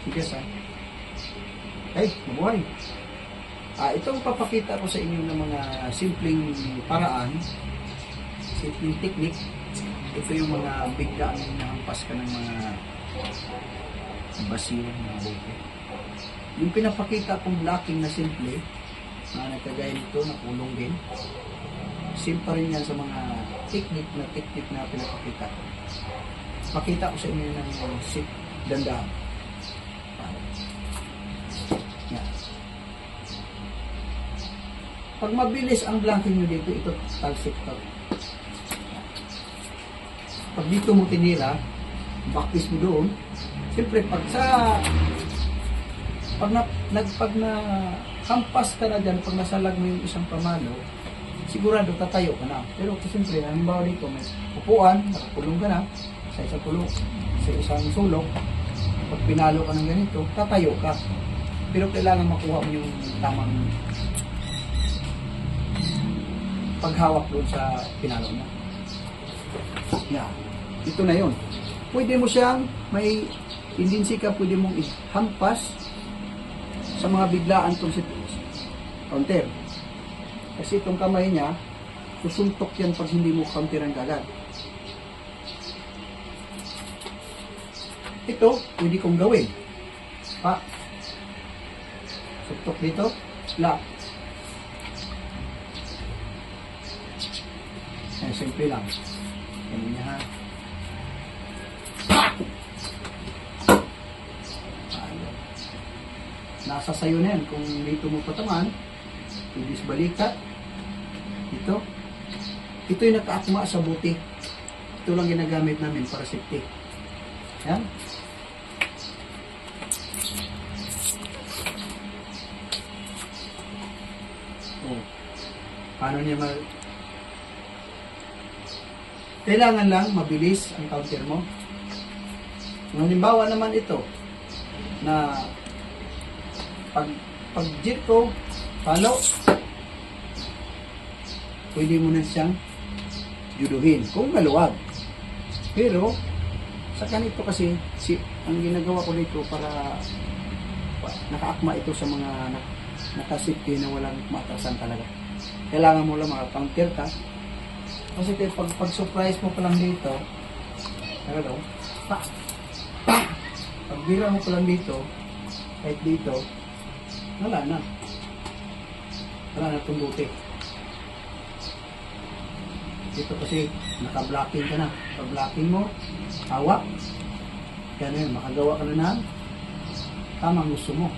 Tigas ha. Ay, mabuhay. Itong papakita ko sa inyo ng mga simpleng paraan, simpleng technique. Ito yung mga bigla ang nahampas ka ng mga basiw, mga bote. Yung pinapakita kong blocking na simple, na nagkagaya nito, na kulong din, simple rin yan sa mga technique na pinapakita ko. Pakita ko sa inyo ng dandahan. Yan. Pag mabilis ang blocking nyo dito, ito talsik to. Pag dito mo tinira, backpiece mo doon, siyempre pag na hampas ka na dyan, pag nasalag mo yung isang pamalo, sigurado tatayo ka na. Pero siyempre, halimbawa dito, may upuan, nakakulong ka na, sa isang kulong, sa isang sulok, pag pinalo ka ng ganito, tatayo ka. Pero kailangan makuha mo yung tamang paghawak doon sa pinalo mo. Yan. Ito na yun. Pwede mo siyang may tendency ka, pwede mong ihampas sa mga biglaan itong counter. Kasi itong kamay niya, susuntok yan pag hindi mo counteran kagad. Ito, pwede kong gawin. Suntok dito, lock. Ay, simple lang. Yan niya ha. Nasa sayo na yan. Kung dito mo patamaan, pwede sa balikat. Ito. Ito yung nakaakma sa buti. Ito lang ginagamit namin para safety. Yan. Paano niya kailangan lang mabilis ang counter mo. Halimbawa naman ito na pag jit ko palo, pwede mo na siyang juduhin kung maluwag. Pero sa ganito kasi ang ginagawa ko dito para nakaakma ito sa mga nakasafety na walang matasan talaga. Kailangan mo lang maka-counter ka. Kasi pag surprise mo pa lang dito, pag bira mo pa lang dito, kahit dito, wala na itong buti. Dito kasi naka-blocking ka na. Pag-blocking mo, hawak, kaya na yun, makagawa ka na ng tamang gusto mo.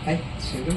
Ay, sige.